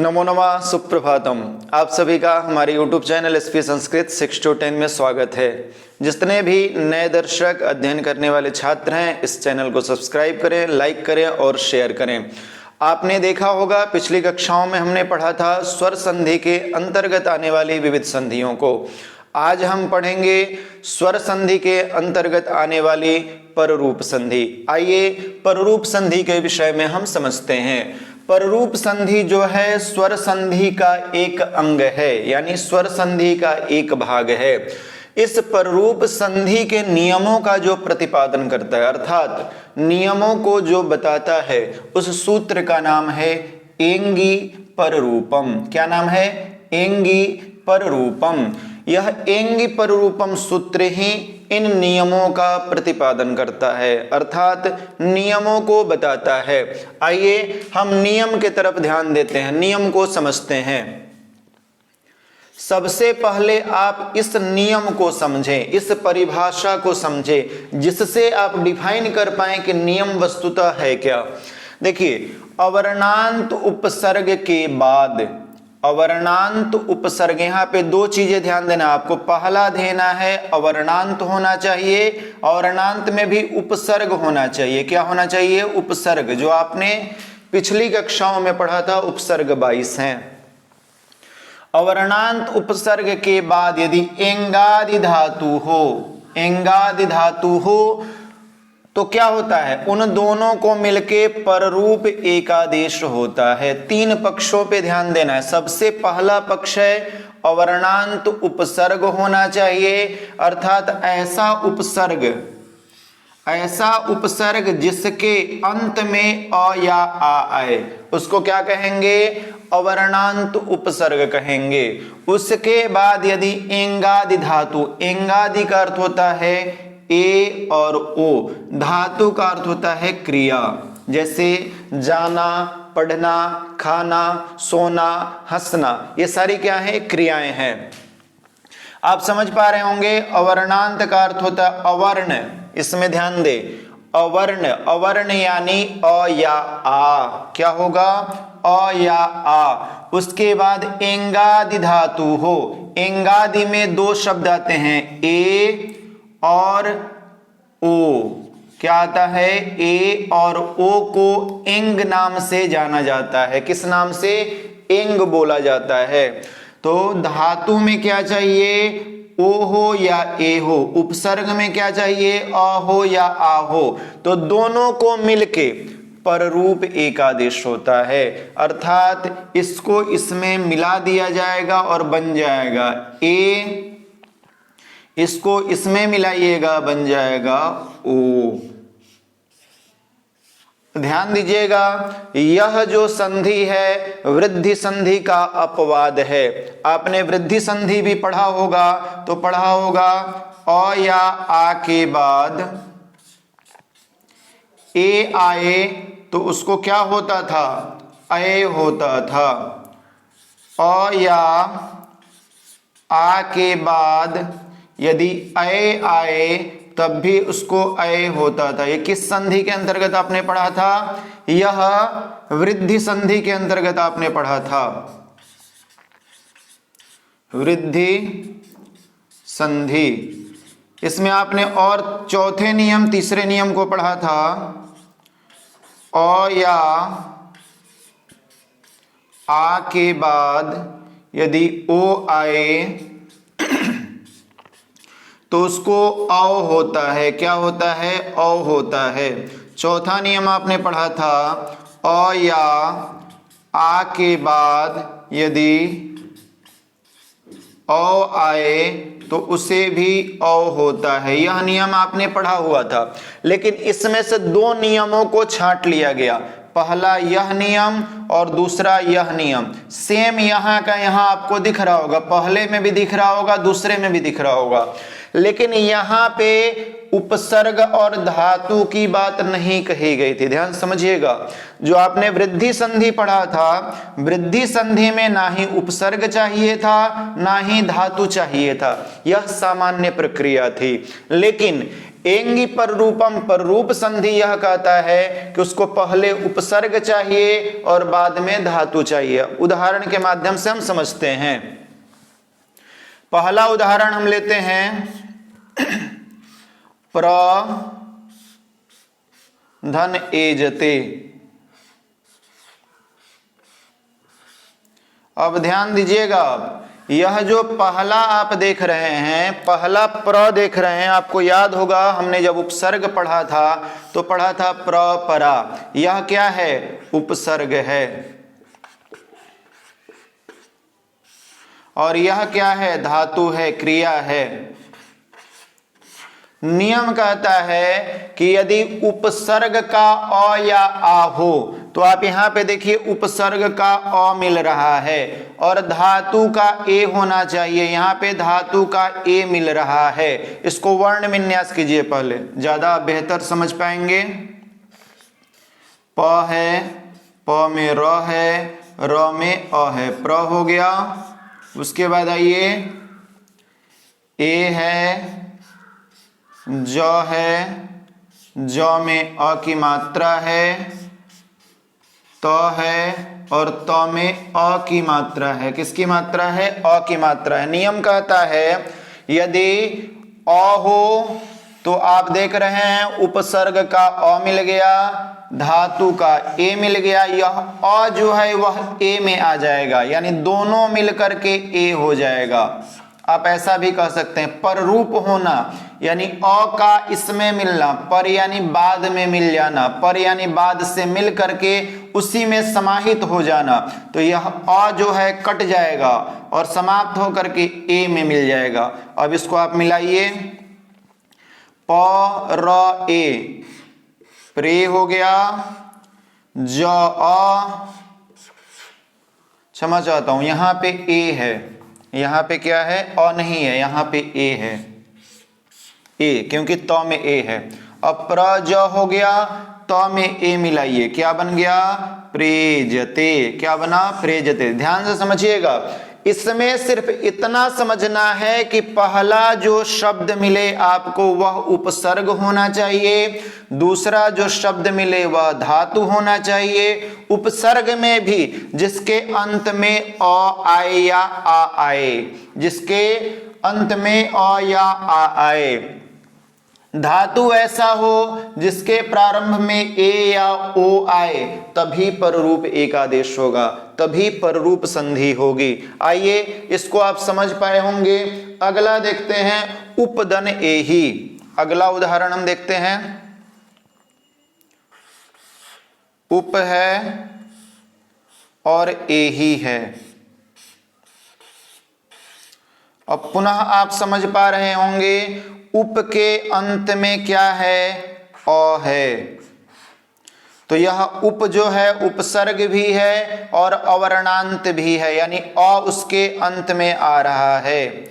नमो नमः, सुप्रभातम। आप सभी का हमारे YouTube channel SP Sanskrit 6 to 10 में स्वागत है। जितने भी नए दर्शक अध्ययन करने वाले छात्र हैं, इस चैनल को सब्सक्राइब करें, लाइक करें और शेयर करें। आपने देखा होगा पिछली कक्षाओं में हमने पढ़ा था स्वर संधि के अंतर्गत आने वाली विविध संधियों को। आज हम पढ़ेंगे स्वर संधि के अंतर्गत आने वाली पररूप संधि। आइए पररूप संधि के विषय में हम समझते हैं। पररूप संधि जो है स्वर संधि का एक अंग है, यानी स्वर संधि का एक भाग है। इस पररूप संधि के नियमों का जो प्रतिपादन करता है, अर्थात नियमों को जो बताता है, उस सूत्र का नाम है एंगी पररूपम। क्या नाम है? एंगी पररूपम। यह एंगी पररूपम सूत्र ही इन नियमों का प्रतिपादन करता है, अर्थात नियमों को बताता है। आइए हम नियम के तरफ ध्यान देते हैं, नियम को समझते हैं। सबसे पहले आप इस नियम को समझें, इस परिभाषा को समझें, जिससे आप डिफाइन कर पाएं कि नियम वस्तुतः है क्या। देखिए, अवर्णांत उपसर्ग के बाद, अवर्णांत उपसर्ग, यहाँ पे दो चीजें ध्यान देना आपको। पहला देना है अवर्णांत होना चाहिए, अवर्णांत में भी उपसर्ग होना चाहिए। क्या होना चाहिए? उपसर्ग, जो आपने पिछली कक्षाओं में पढ़ा था, उपसर्ग 22 हैं। अवर्णांत उपसर्ग के बाद यदि एंगादि धातु हो, एंगादि धातु हो तो क्या होता है? उन दोनों को मिलके पररूप एकादेश होता है। तीन पक्षों पे ध्यान देना है। सबसे पहला पक्ष है अवर्णांत उपसर्ग होना चाहिए, अर्थात ऐसा उपसर्ग जिसके अंत में अ या आ आए, उसको क्या कहेंगे? अवर्णांत उपसर्ग कहेंगे। उसके बाद यदि एंगादि धातु, एंगादि का अर्थ होता है ए और ओ, धातु का अर्थ होता है क्रिया, जैसे जाना, पढ़ना, खाना, सोना, हंसना, ये सारी क्या है? क्रियाएं हैं। आप समझ पा रहे होंगे। अवर्णांत का अर्थ होता है अवर्ण, इसमें ध्यान दे, अवर्ण, अवर्ण यानी अ या आ। क्या होगा? अ या आ। उसके बाद एंगादि धातु हो, एंगादि में दो शब्द आते हैं, ए और ओ। क्या आता है? ए और ओ को एंग नाम से जाना जाता है। किस नाम से? एंग बोला जाता है। तो धातु में क्या चाहिए? ओ हो या ए हो। उपसर्ग में क्या चाहिए? अ हो या आ हो। तो दोनों को मिलके पररूप एकादेश होता है, अर्थात इसको इसमें मिला दिया जाएगा और बन जाएगा ए, इसको इसमें मिलाइएगा, बन जाएगा ओ। ध्यान दीजिएगा, यह जो संधि है वृद्धि संधि का अपवाद है। आपने वृद्धि संधि भी पढ़ा होगा, तो पढ़ा होगा अ या आ के बाद ए आए तो उसको क्या होता था? अय होता था। अ या आ के बाद यदि अय आए तब भी उसको अय होता था। ये किस संधि के अंतर्गत आपने पढ़ा था? यह वृद्धि संधि के अंतर्गत आपने पढ़ा था, वृद्धि संधि। इसमें आपने और चौथे नियम, तीसरे नियम को पढ़ा था। अ या आ के बाद यदि ओ आए तो उसको औ होता है। क्या होता है? औ होता है। चौथा नियम आपने पढ़ा था, अ या आ के बाद यदि औ आए तो उसे भी औ होता है। यह नियम आपने पढ़ा हुआ था, लेकिन इसमें से दो नियमों को छांट लिया गया। पहला यह नियम और दूसरा यह नियम। सेम यहाँ का यहाँ आपको दिख रहा होगा, पहले में भी दिख रहा होगा, दूसरे में भी दिख रहा होगा, लेकिन यहाँ पे उपसर्ग और धातु की बात नहीं कही गई थी। ध्यान समझिएगा, जो आपने वृद्धि संधि पढ़ा था, वृद्धि संधि में ना ही उपसर्ग चाहिए था, ना ही धातु चाहिए था। यह सामान्य प्रक्रिया थी। लेकिन एंगी पर रूपम, पर रूप संधि यह कहता है कि उसको पहले उपसर्ग चाहिए और बाद में धातु चाहिए। उदाहरण के माध्यम से हम समझते हैं। पहला उदाहरण हम लेते हैं, प्र धन एजते। अब ध्यान दीजिएगा, यह जो पहला आप देख रहे हैं, पहला प्र देख रहे हैं, आपको याद होगा हमने जब उपसर्ग पढ़ा था तो पढ़ा था प्र परा। यह क्या है? उपसर्ग है। और यह क्या है? धातु है, क्रिया है। नियम कहता है कि यदि उपसर्ग का अ या आ हो तो आप यहां पे देखिए उपसर्ग का अ मिल रहा है और धातु का ए होना चाहिए। यहां पे धातु का ए मिल रहा है। इसको वर्ण विन्यास कीजिए पहले, ज्यादा बेहतर समझ पाएंगे। प है, प में र है, र में अ है, प्र हो गया। उसके बाद आइए, ए है, ज है, ज में अ की मात्रा है, त है और त में अ की मात्रा है। किसकी मात्रा है? अ की मात्रा है। नियम कहता है यदि अ हो तो आप देख रहे हैं उपसर्ग का अ मिल गया, धातु का ए मिल गया, यह अ जो है वह ए में आ जाएगा, यानी दोनों मिलकर के ए हो जाएगा। आप ऐसा भी कह सकते हैं पर रूप होना, यानी अ का इसमें मिलना, पर यानी बाद में मिल जाना, पर यानी बाद से मिल करके उसी में समाहित हो जाना। तो यह अ जो है कट जाएगा और समाप्त होकर के ए में मिल जाएगा। अब इसको आप मिलाइए, प र ए, प्रे हो गया, ज अ, क्षमा चाहता हूं यहां पे ए है, यहां पे क्या है? अ नहीं है, यहां पे ए है, ए क्योंकि त में ए है। अब प्र ज हो गया, त में ए मिलाइए, क्या बन गया? प्रेजते। क्या बना? प्रेजते। ध्यान से समझिएगा, इसमें सिर्फ इतना समझना है कि पहला जो शब्द मिले आपको वह उपसर्ग होना चाहिए, दूसरा जो शब्द मिले वह धातु होना चाहिए। उपसर्ग में भी जिसके अंत में अ आए या आ आए, जिसके अंत में अ या आ आए। धातु ऐसा हो जिसके प्रारंभ में ए या ओ आए, तभी पररूप एकादेश होगा, तभी पररूप संधि होगी। आइए इसको आप समझ पाए होंगे। अगला देखते हैं, उपदन एही। अगला उदाहरण हम देखते हैं, उप है और एही है। अब पुनः आप समझ पा रहे होंगे, उप के अंत में क्या है? अ है। तो यह उप जो है उपसर्ग भी है और अवर्णांत भी है, यानी अ उसके अंत में आ रहा है।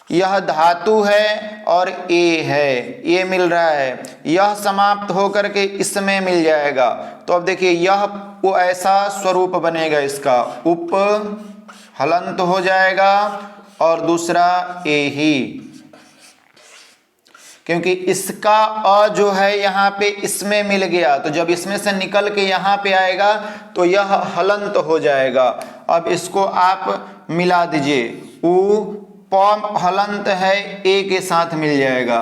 यह धातु है और ए है, ये मिल रहा है, यह समाप्त होकर के इसमें मिल जाएगा। तो अब देखिए यह वो ऐसा स्वरूप बनेगा, इसका उप हलंत हो जाएगा और दूसरा ए ही, क्योंकि इसका अ जो है यहाँ पे इसमें मिल गया, तो जब इसमें से निकल के यहाँ पे आएगा तो यह हलंत हो जाएगा। अब इसको आप मिला दीजिए, उ प हलंत है, ए के साथ मिल जाएगा,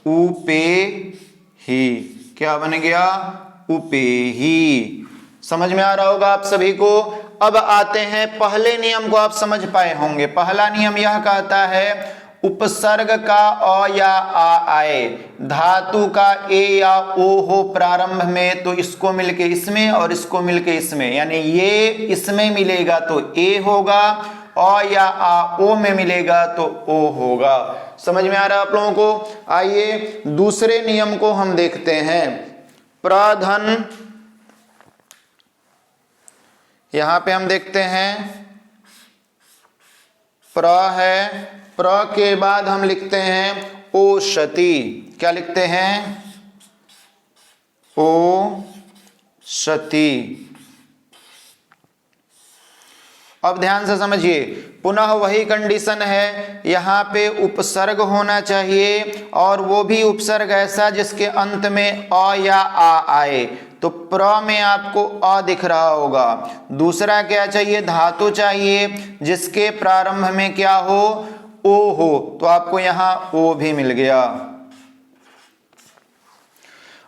उ पे ही। क्या बन गया? उपे ही। समझ में आ रहा होगा आप सभी को। अब आते हैं पहले नियम को, आप समझ पाए होंगे। पहला नियम यह कहता है उपसर्ग का अ या आ आए, धातु का ए या ओ हो प्रारंभ में, तो इसको मिलके इसमें और इसको मिलके इसमें, यानी ये इसमें मिलेगा तो ए होगा, अ या आ ओ में मिलेगा तो ओ होगा। समझ में आ रहा है आप लोगों को? आइए दूसरे नियम को हम देखते हैं। प्रधन, यहां पे हम देखते हैं प्र है, प्र के बाद हम लिखते हैं ओषति। क्या लिखते हैं? ओषति। अब ध्यान से समझिए, पुनः वही कंडीशन है, यहाँ पे उपसर्ग होना चाहिए और वो भी उपसर्ग ऐसा जिसके अंत में अ या आ आए। तो प्र में आपको अ दिख रहा होगा। दूसरा क्या चाहिए, धातु चाहिए जिसके प्रारंभ में क्या हो, ओ हो, तो आपको यहाँ ओ भी मिल गया।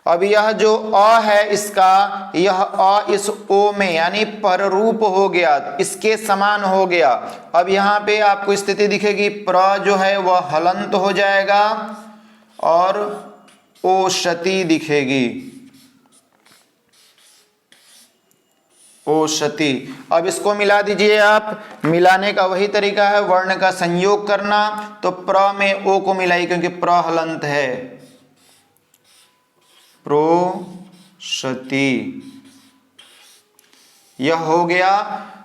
अब यह जो अ है इसका, यह अ इस ओ में यानी पररूप हो गया, इसके समान हो गया। अब यहाँ पे आपको स्थिति दिखेगी, प्र जो है वह हलंत हो जाएगा और ओषति दिखेगी, ओषति। अब इसको मिला दीजिए आप, मिलाने का वही तरीका है वर्ण का संयोग करना। तो प्र में ओ को मिलाई क्योंकि प्र हलंत है, प्रोषति। यह हो गया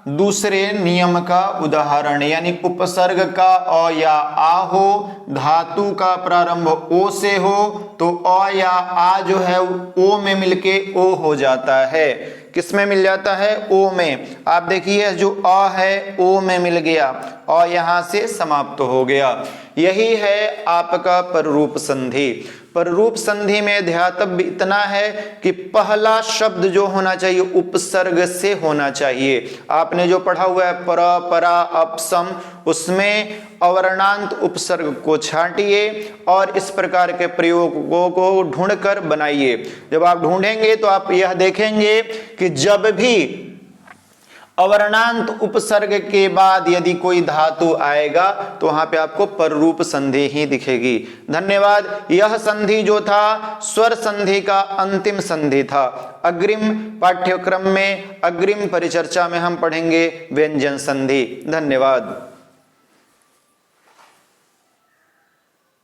दूसरे नियम का उदाहरण, यानी उपसर्ग का अ या आ हो, धातु का प्रारंभ ओ से हो, तो अ या आ जो है ओ में मिलके ओ हो जाता है। किस में मिल जाता है, ओ में। आप देखिए जो अ है ओ में मिल गया, अ यहां से समाप्त हो गया। यही है आपका पररूप संधि। पररूप संधि में ध्यातव्य इतना है कि पहला शब्द जो होना चाहिए उपसर्ग से होना चाहिए। आपने जो पढ़ा हुआ है पर, परा, अपसम, उसमें अवर्णांत उपसर्ग को छांटिए और इस प्रकार के प्रयोगों को ढूंढकर बनाइए। जब आप ढूंढेंगे तो आप यह देखेंगे कि जब भी अवर्णांत उपसर्ग के बाद यदि कोई धातु आएगा तो वहां पे आपको पररूप संधि ही दिखेगी। धन्यवाद। यह संधि जो था स्वर संधि का अंतिम संधि था। अग्रिम पाठ्यक्रम में, अग्रिम परिचर्चा में हम पढ़ेंगे व्यंजन संधि। धन्यवाद।